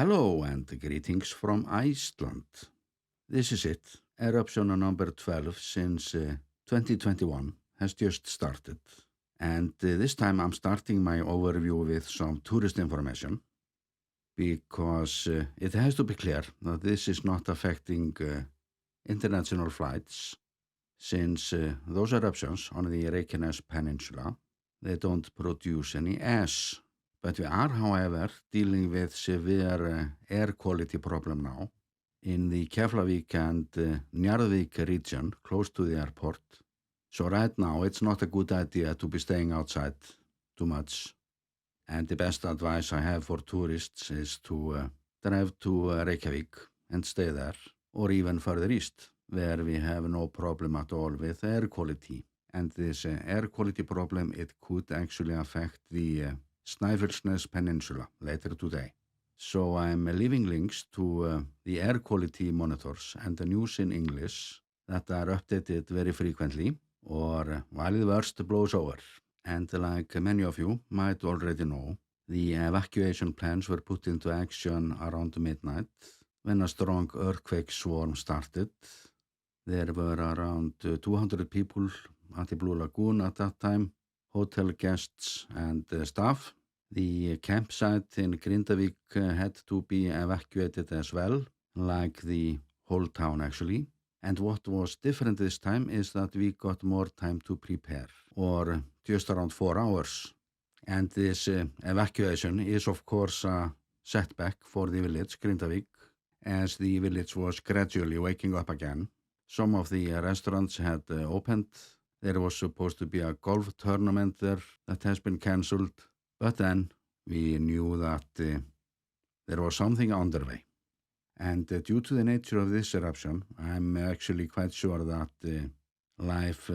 Hello and greetings from Iceland. This is it. Eruption number 12 since 2021 has just started. And this time I'm starting my overview with some tourist information because it has to be clear that this is not affecting international flights since those eruptions on the Reykjanes Peninsula, they don't produce any ash. But we are, however, dealing with severe air quality problem now in the Keflavik and Njarðvík region close to the airport. So right now it's not a good idea to be staying outside too much. And the best advice I have for tourists is to drive to Reykjavik and stay there, or even further east, where we have no problem at all with air quality. And this air quality problem, it could actually affect the Snæfellsnes Peninsula later today. So I'm leaving links to the air quality monitors and the news in English that are updated very frequently or while the worst blows over. And like many of you might already know, the evacuation plans were put into action around midnight when a strong earthquake swarm started. There were around 200 people at the Blue Lagoon at that time, hotel guests and staff. The campsite in Grindavík had to be evacuated as well, like the whole town actually. And what was different this time is that we got more time to prepare, or just around 4 hours. And this evacuation is of course a setback for the village, Grindavík, as the village was gradually waking up again. Some of the restaurants had opened. There was supposed to be a golf tournament there that has been cancelled. But then we knew that there was something underway. And due to the nature of this eruption, I'm actually quite sure that life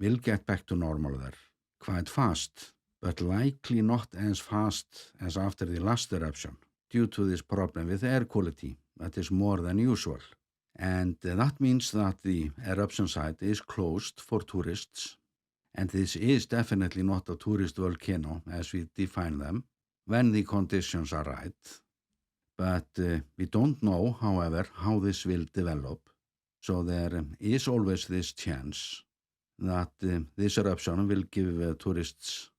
will get back to normal there quite fast, but likely not as fast as after the last eruption, due to this problem with air quality that is more than usual. And that means that the eruption site is closed for tourists. And this is definitely not a tourist volcano as we define them when the conditions are right. But we don't know, however, how this will develop. So there is always this chance that this eruption will give tourists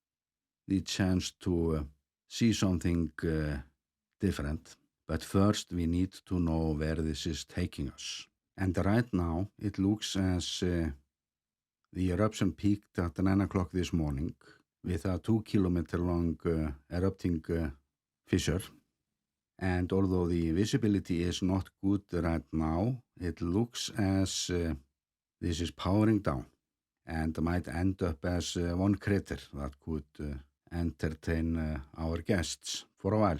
the chance to see something different. But first we need to know where this is taking us. And right now it looks as the eruption peaked at 9 o'clock this morning with a 2-kilometer long erupting fissure. And although the visibility is not good right now, it looks as this is powering down and might end up as one crater that could entertain our guests for a while.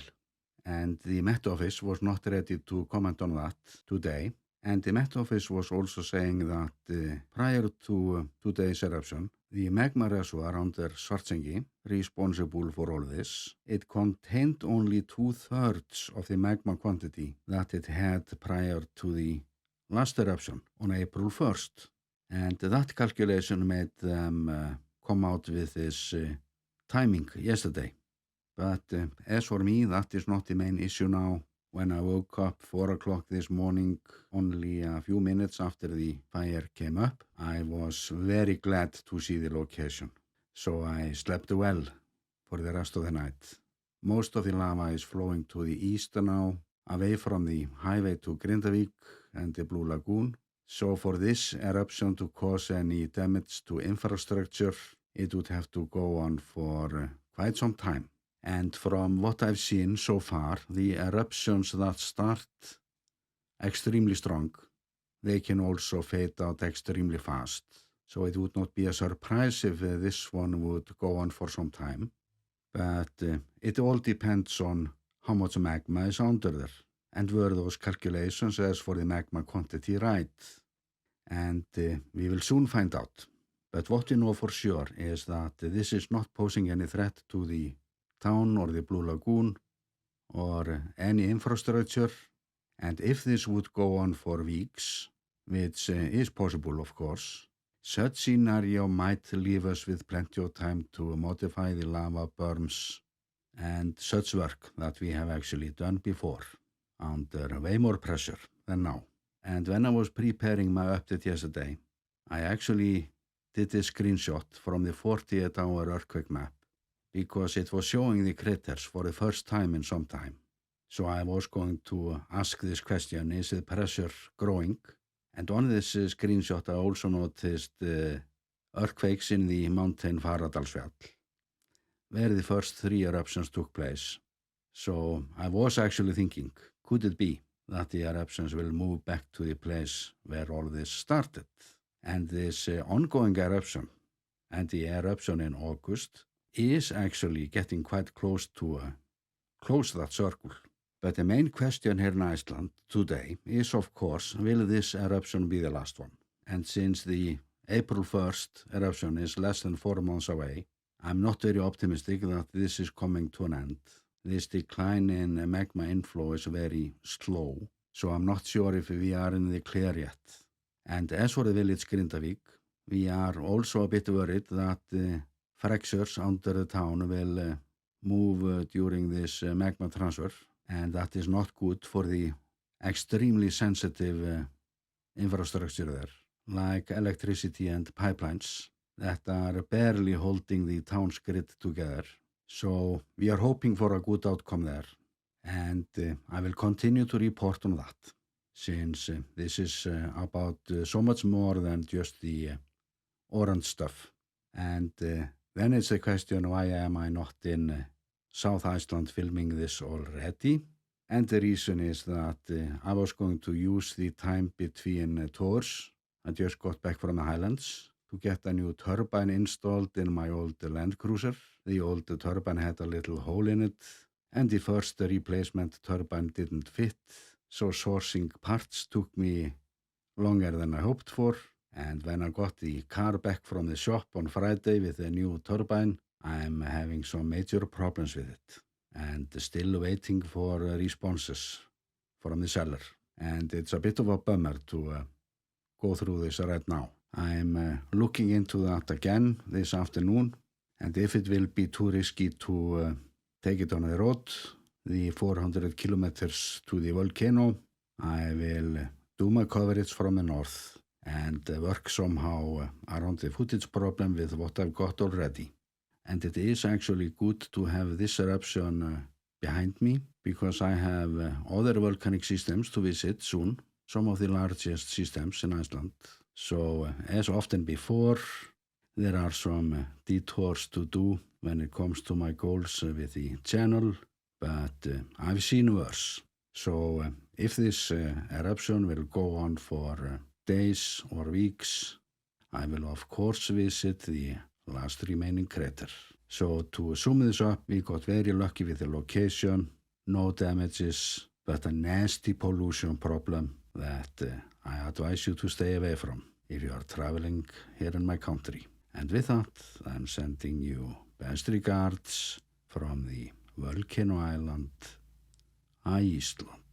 And the Met Office was not ready to comment on that today. And the Met Office was also saying that prior to today's eruption, the magma reservoir under Svartsengi, responsible for all this, it contained only 2/3 of the magma quantity that it had prior to the last eruption on April 1st. And that calculation made them come out with this timing yesterday. But as for me, that is not the main issue now. When I woke up 4 o'clock this morning, only a few minutes after the fire came up, I was very glad to see the location. So I slept well for the rest of the night. Most of the lava is flowing to the east now, away from the highway to Grindavík and the Blue Lagoon. So for this eruption to cause any damage to infrastructure, it would have to go on for quite some time. And from what I've seen so far, the eruptions that start extremely strong, they can also fade out extremely fast. So it would not be a surprise if this one would go on for some time. But it all depends on how much magma is under there. And were those calculations as for the magma quantity right? And we will soon find out. But what we know for sure is that this is not posing any threat to the town or the Blue Lagoon or any infrastructure. And if this would go on for weeks, which is possible of course, such scenario might leave us with plenty of time to modify the lava berms and such work that we have actually done before under way more pressure than now. And when I was preparing my update yesterday, I actually did a screenshot from the 48-hour earthquake map because it was showing the craters for the first time in some time. So I was going to ask this question, is the pressure growing? And on this screenshot, I also noticed earthquakes in the mountain Fagradalsfjall, where the first 3 eruptions took place. So I was actually thinking, could it be that the eruptions will move back to the place where all this started? And this ongoing eruption and the eruption in August is actually getting quite close to close that circle. But the main question here in Iceland today is, of course, will this eruption be the last one? And since the April 1st eruption is less than 4 months away, I'm not very optimistic that this is coming to an end. This decline in magma inflow is very slow, so I'm not sure if we are in the clear yet. And as for the village Grindavík, we are also a bit worried that fractures under the town will move during this magma transfer, and that is not good for the extremely sensitive infrastructure there, like electricity and pipelines that are barely holding the town's grid together. So we are hoping for a good outcome there, and I will continue to report on that, since this is about so much more than just the orange stuff. And then it's a question, why am I not in South Iceland filming this already? And the reason is that I was going to use the time between tours. I just got back from the Highlands to get a new turbine installed in my old Land Cruiser. The old turbine had a little hole in it, and the first replacement turbine didn't fit, so sourcing parts took me longer than I hoped for. And when I got the car back from the shop on Friday with the new turbine, I'm having some major problems with it and still waiting for responses from the seller. And it's a bit of a bummer to go through this right now. I'm looking into that again this afternoon, and if it will be too risky to take it on the road, the 400 kilometers to the volcano, I will do my coverage from the north and work somehow around the footage problem with what I've got already. And it is actually good to have this eruption behind me, because I have other volcanic systems to visit soon, some of the largest systems in Iceland. So as often before, there are some detours to do when it comes to my goals with the channel, but I've seen worse. So if this eruption will go on for days or weeks, I will of course visit the last remaining crater. So to sum this up, we got very lucky with the location, no damages, but a nasty pollution problem that I advise you to stay away from if you are traveling here in my country. And with that, I'm sending you best regards from the volcano island, Iceland.